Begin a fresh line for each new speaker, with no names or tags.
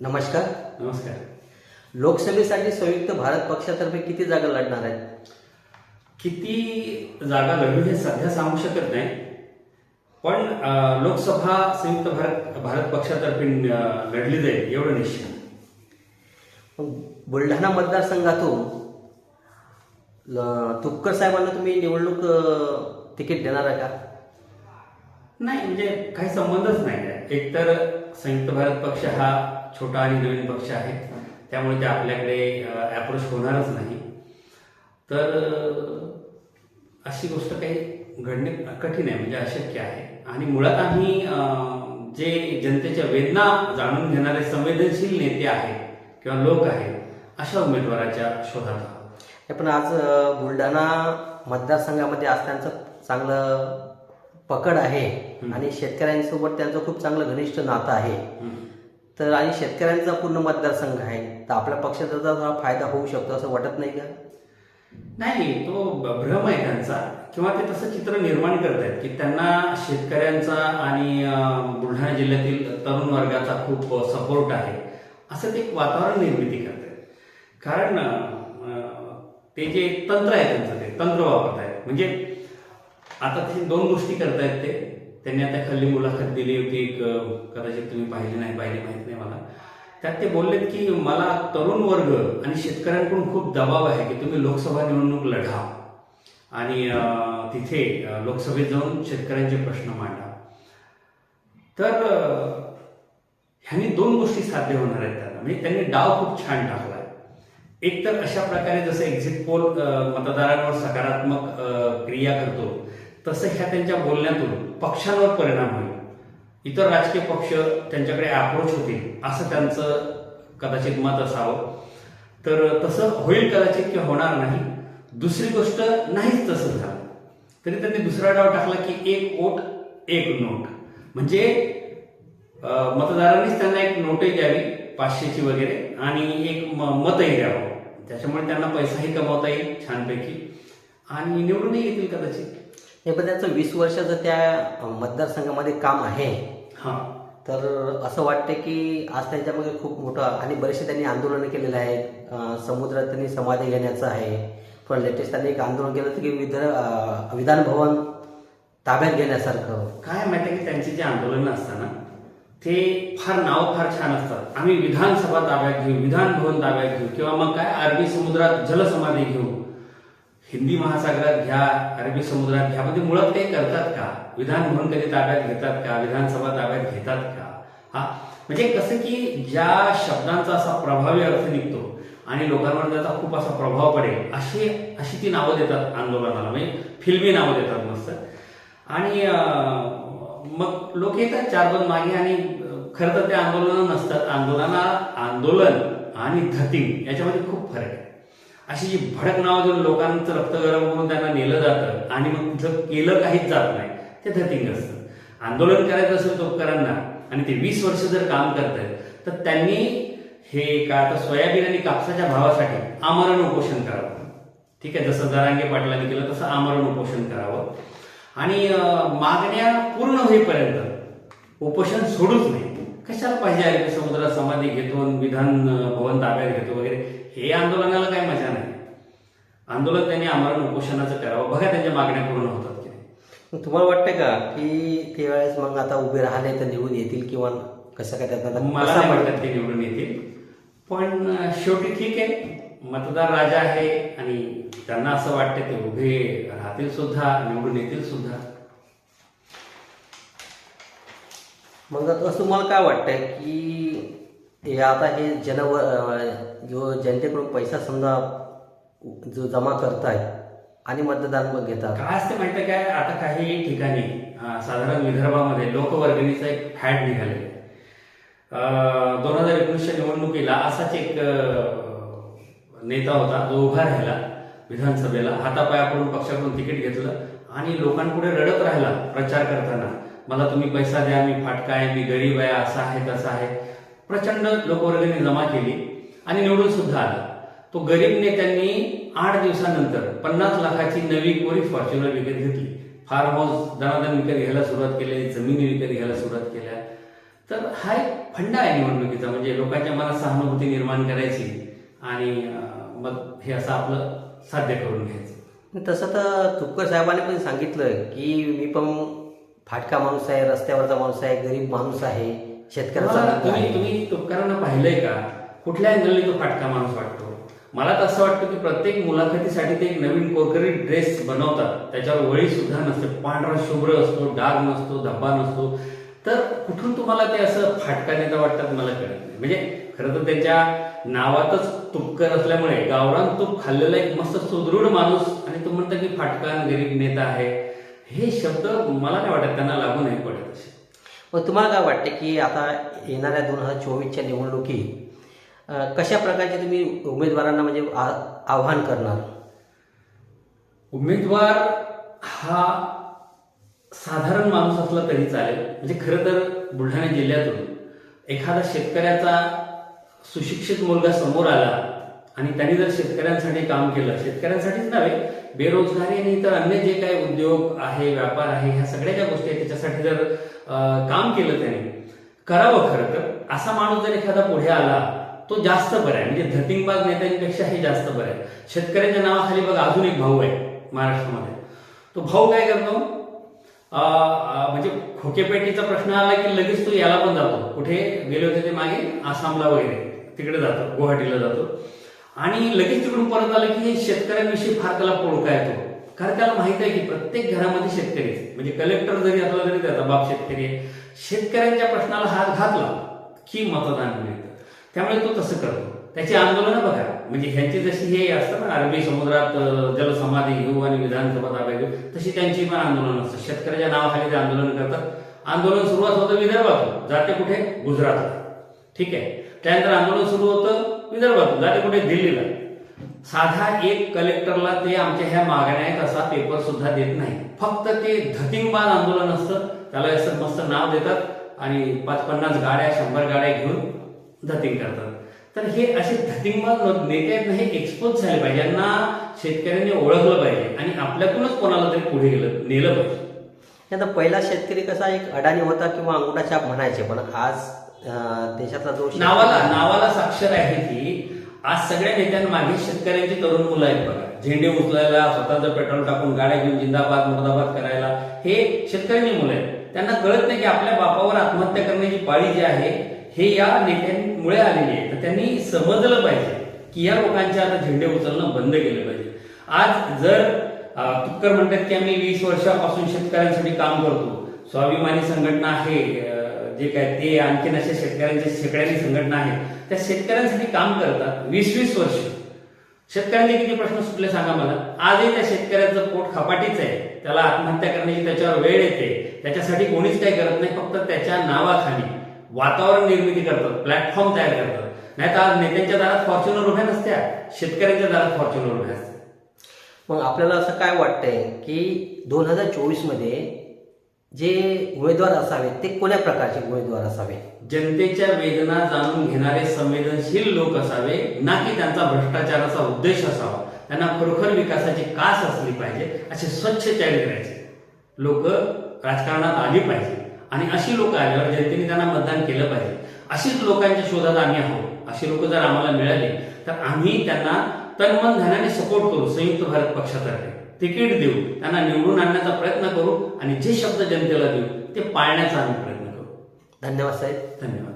नमस्कार.
नमस्कार.
लोकसभेसाठी संयुक्त भारत पक्षातर्फे किती जागा लढणार आहेत?
किती जागा लढू हे सध्या सांगू शकत नाही, पण लोकसभा संयुक्त भारत पक्षातर्फे लढली जाईल एवढं निश्चित.
बुलढाणा मतदारसंघातून तुपकर साहेबांना तुम्ही निवडणूक तिकीट देणार आहे का?
नाही, म्हणजे काही संबंधच नाही आहे. एकतर संयुक्त भारत पक्ष हा छोटा आणि नवीन पक्ष आहे, त्यामुळे ते आपल्याकडे अप्रोच होणारच नाही. तर अशी गोष्ट काही घडणे कठीण आहे, म्हणजे अशक्य आहे. आणि मुळात आम्ही जे जनतेच्या वेदना जाणून घेणारे संवेदनशील नेते आहेत किंवा लोक आहेत, अशा उमेदवाराच्या शोधात आहोत.
पण आज बुलढाणा मतदारसंघामध्ये आज त्यांचं चांगलं पकड आहे आणि शेतकऱ्यांसोबत त्यांचं खूप चांगलं घनिष्ठ नातं आहे. तर आणि शेतकऱ्यांचा पूर्ण मतदारसंघ आहे, तर आपल्या पक्षाचा जरा फायदा होऊ शकतो असं वाटत नाही का?
नाही, तो भ्रम आहे त्यांचा, किंवा ते तसं चित्र निर्माण करतायत की त्यांना शेतकऱ्यांचा आणि बुलढाणा जिल्ह्यातील तरुण वर्गाचा खूप सपोर्ट आहे, असं ते वातावरण निर्मिती करतायत. कारण ते जे तंत्र आहे त्यांचं, ते तंत्र वापरत आहेत. म्हणजे आता ते दोन गोष्टी करतायत. त्यांनी आता खाली मुलाखत दिली होती, कदाचित तुम्ही पाहिली माहित नाही मला. त्यात ते बोललेत की मला तरुण वर्ग आणि शेतकऱ्यांकडून खूप दबाव आहे की तुम्ही लोकसभा निवडणूक लढा आणि तिथे लोकसभेत जाऊन शेतकऱ्यांचे प्रश्न मांडा. तर ह्यांनी दोन गोष्टी साध्य होणार आहेत त्यांना. म्हणजे त्यांनी डाव खूप छान टाकला. एक तर अशा प्रकारे जसं एक्झिट पोल मतदारांवर सकारात्मक क्रिया करतो, तसं ह्या त्यांच्या बोलण्यातून पक्षांवर परिणाम होईल. इतर राजकीय पक्ष त्यांच्याकडे अप्रोच होतील असं त्यांचं कदाचित मत असावं. तर तसं होईल कदाचित किंवा होणार नाही. दुसरी गोष्ट, नाहीच तसं झालं तरी त्यांनी दुसरा डाव टाकला की एक वोट एक नोट. म्हणजे मतदारांनीच त्यांना एक नोटही द्यावी 500ची वगैरे आणि एक मतही द्यावं. त्याच्यामुळे त्यांना पैसाही कमावता येईल छानपैकी आणि निवडूनही येतील कदाचित.
हे पण त्यांचं 20 वर्षाचं त्या मतदारसंघामध्ये काम आहे. तर असं वाटतं की आज त्यांच्यामध्ये खूप मोठं आणि बरेचसे त्यांनी आंदोलनं केलेलं आहे. समुद्रात त्यांनी समाधी घेण्याचं आहे. पण लेटेस्ट त्यांनी एक आंदोलन केलं होतं की विधान भवन ताब्यात घेण्यासारखं.
काय माहिती की त्यांची जी आंदोलनं असतात ना, ते नाव फार छान असतात. आम्ही विधानसभा ताब्यात घेऊ, विधान भवन ताब्यात घेऊ, किंवा मग काय अरबी समुद्रात जलसमाधी घेऊ. हिंदी महासागरात घ्या, अरबी समुद्रात घ्या, म्हणजे मुळात ते करतात का? विधान भवन कधी ताब्यात घेतात का? विधानसभा ताब्यात घेतात का? म्हणजे कसं की ज्या शब्दांचा असा प्रभावी अर्थ निघतो आणि लोकांवर त्याचा खूप असा प्रभाव पडेल अशी ती नावं देतात आंदोलनाला. म्हणजे फिल्मी नावं देतात मस्त. आणि मग लोक येतात 4-2 मागे. आणि खरं तर ते आंदोलन नसतात. आंदोलन आणि धतिंग याच्यामध्ये खूप फरक आहे. अशी जी भडक नावं देऊन लोकांचं रक्त गरम करून त्यांना नेलं जातं आणि मग तिथं केलं काहीच जात नाही, ते धतिंग असतं. आंदोलन करायचं असेल तोपकरांना आणि ते 20 वर्ष जर काम करतायत, तर त्यांनी हे का आता सोयाबीन आणि कापसाच्या भावासाठी आमरण उपोषण करावं. ठीक आहे, जसं जरांगे पाटलांनी केलं तसं आमरण उपोषण करावं आणि मागण्या पूर्ण होईपर्यंत उपोषण सोडूच नाही. कशाला पाहिजे अरबी समुद्रात समाधी घेतो, विधान भवन ताब्यात घेतो वगैरे, हे आंदोलनाला काय मजा नाही. आंदोलन त्यांनी आमरण उपोषणाचं करावं. बघा त्यांच्या मागण्या पूर्ण होतात की नाही.
तुम्हाला वाटतं का की त्यावेळेस मग आता उभे राहिले तर निवडून येतील किंवा कसं काय? त्यात
मला नाही वाटत ते निवडून येतील, पण शेवटी ठीक आहे, मतदार राजा आहे आणि त्यांना असं वाटतं ते उभे राहतील सुद्धा, निवडून येतील सुद्धा.
मग असं तुम्हाला काय वाटतंय की आता हे जो जनतेकडून पैसा समजा जो जमा करतायत आणि मतदान घेतात,
काय असते माहिती काय? आता काही ठिकाणी साधारण विदर्भामध्ये लोकवर्गणीचा एक फॅड निघाले. 2019च्या निवडणुकीला असाच एक नेता होता जो उभा राहिला विधानसभेला, हातापायाकडून पक्षाकडून तिकीट घेतलं आणि लोकांपुढे रडत राहिला प्रचार करताना, मला तुम्ही पैसा द्या, मी फाटका आहे, मी गरीब आहे, असं आहे तसं आहे. प्रचंड लोकवर्गणी जमा केली आणि निवडून सुद्धा आला. तो गरीब नेत्यांनी 8 दिवसानंतर 50 लाखाची नवी कोरी फॉर्च्युनर विकत घेतली. फार्म हाऊस दणादण विकत घ्यायला सुरुवात केली, जमिनी विकत घ्यायला सुरुवात केल्या. तर हा एक फंडा आहे निवडणुकीचा, म्हणजे लोकांच्या मनात सहानुभूती निर्माण करायची आणि मग हे असं आपलं साध्य करून घ्यायचं.
तसं तर तुपकर साहेबांनी पण सांगितलं की मी पण फाटका माणूस आहे, रस्त्यावरचा माणूस आहे, गरीब माणूस आहे, शेतकऱ्याचा मुलगा आहे.
तुम्ही तुपकरांना पाहिलंय का? कुठल्या अँगलने तो फाटका माणूस वाटतो? मला तर असं वाटतं की प्रत्येक मुलाखतीसाठी ते एक नवीन कोरकरीत ड्रेस बनवतात, त्याच्यावर वळी सुद्धा नसते, पांढरा शुभ्र असतो, डाग नसतो, धब्बा नसतो. तर कुठून तुम्हाला ते असं फाटका नेता वाटतात मला कळत नाही. म्हणजे खरं तर त्याच्या नावातच तुपकर असल्यामुळे गावरान तूप खाल्लेला एक मस्त सुदृढ माणूस, आणि तो म्हणतो की फाटका गरीब नेता आहे, हे शब्द मला नाही वाटत त्यांना लागू नाही पडत असे.
मग तुम्हाला काय वाटते की आता येणाऱ्या 2024च्या निवडणुकीत कशा प्रकारचे तुम्ही उमेदवारांना म्हणजे आव्हान करणार?
उमेदवार हा साधारण माणूस असला तरी चालेल. म्हणजे खरं तर बुलढाणा जिल्ह्यातून एखादा शेतकऱ्याचा सुशिक्षित मुलगा समोर आला आणि त्यांनी जर शेतकऱ्यांसाठी काम केलं, शेतकऱ्यांसाठीच नव्हे, बेरोजगारी आणि इतर अन्य जे काही उद्योग आहे, व्यापार आहे, ह्या सगळ्या ज्या गोष्टी आहेत त्याच्यासाठी जर काम केलं त्याने करावं, खरं तर असा माणूस जर एखादा पुढे आला तो जास्त बरा आहे. म्हणजे धतिंगबाज नेत्यांपेक्षा हे जास्त बरं आहे. शेतकऱ्यांच्या नावाखाली बघा अजून एक भाऊ आहे महाराष्ट्रामध्ये. तो भाऊ काय करतो, म्हणजे खोकेपेटीचा प्रश्न आला की लगेच तो याला पण जातो. कुठे गेले होते ते मागे, आसामला वगैरे तिकडे जातो, गुवाहाटीला जातो, आणि लगेच तिकडून परत आलं की शेतकऱ्यांविषयी फार त्याला पोळका येतो. कारण त्याला माहित आहे की प्रत्येक घरामध्ये शेतकरी, म्हणजे कलेक्टर जरी असला तरी त्याचा बाप शेतकरी आहे. शेतकऱ्यांच्या प्रश्नाला हात घातला की मतदान मिळतं. त्यामुळे तो तसं करतो. त्याची आंदोलनं बघा, म्हणजे ह्यांची जशी हे असतं ना, अरबी समुद्रात जलसमाधी घेऊ आणि विधानसभा ताब्यात घेऊ, तशी त्यांची पण आंदोलन असतं. शेतकऱ्याच्या नावाखाली ते आंदोलन करतात. आंदोलन सुरुवात होतं विदर्भातून, जाते कुठे? गुजरातला. ठीक आहे. त्यानंतर आंदोलन सुरू होतं विदर्भातून, जाते कुठे? दिल्लीला. साधा एक कलेक्टरला ते आमच्या ह्या मागण्या आहेत असा पेपर सुद्धा देत नाही. फक्त ते धतिंगबाज आंदोलन असतं, त्याला असं मस्त नाव देतात आणि 5-50 गाड्या 100 गाड्या घेऊन धतिंग करतात. तर हे असे धतिंगबाज नेते आहेत ना, हे एक्सपोज झाले पाहिजे, यांना शेतकऱ्यांनी ओळखलं पाहिजे आणि आपल्यातूनच कोणाला तरी पुढे नेलं पाहिजे.
आता पहिला शेतकरी कसा एक अडाणी होता किंवा अंगुठा छाप म्हणायचे, पण आज देशातला जो
नावाला साक्षर आहे की आज सगळ्या नेत्यांमागे शेतकऱ्यांची तरुण मुलं आहेत बघा. झेंडे उचलायला, स्वतःचं पेट्रोल टाकून गाड्या घेऊन जिंदाबाद मुर्दाबाद करायला हे शेतकऱ्यांची मुलं आहेत. त्यांना कळत नाही की आपल्या बापावर आत्महत्या करण्याची पाळी जी आहे हे या नेत्यांमुळे आलेली आहे. तर त्यांनी समजलं पाहिजे की या लोकांचे आता झेंडे उचलणं बंद केलं पाहिजे. आज जर तुपकर म्हणतात की आम्ही 20 वर्षापासून शेतकऱ्यांसाठी काम करतो, स्वाभिमानी संघटना आहे जे काय ते, आणखीन अशा शेतकऱ्यांच्या शेकड्यांनी संघटना आहे, त्या शेतकऱ्यांसाठी काम करतात 20-20 वर्ष. शेतकऱ्यांचे किती प्रश्न सुटले सांगा मला. आजही त्या शेतकऱ्याचं पोट खपाटीच आहे, त्याला आत्महत्या करण्याची त्याच्यावर वेळ येते, त्याच्यासाठी कोणीच काही करत नाही. फक्त त्याच्या नावाखाली वातावरण निर्मिती करतात, प्लॅटफॉर्म तयार करतात. नाही तर आज नेत्यांच्या दारात फॉर्च्युनर उभ्या नसत्या, शेतकऱ्यांच्या दारात फॉर्च्युनर उभ्या असतात.
मग आपल्याला असं काय वाटतंय की 2024 मध्ये जे उमेदवार असावे ते कोण्या प्रकारचे उमेदवार असावे?
जनतेच्या वेदना जाणून घेणारे संवेदनशील लोक असावे, ना की त्यांचा भ्रष्टाचाराचा उद्देश असावा. त्यांना खरोखर विकासाची कास असली पाहिजे, असे स्वच्छ चारित्र्याचे लोक राजकारणात आली पाहिजे. आणि अशी लोक आल्यावर जनतेने त्यांना मतदान केलं पाहिजे. अशीच लोकांच्या शोधात आम्ही आहोत. अशी लोक जर आम्हाला मिळाली तर आम्ही त्यांना तनमन धनाने सपोर्ट करू. संयुक्त भारत पक्षातर्फे तिकीट देऊ, त्यांना निवडून आणण्याचा प्रयत्न करू आणि जे शब्द जनतेला देऊ ते पाळण्याचा आम्ही प्रयत्न करू.
धन्यवाद साहेब.
धन्यवाद.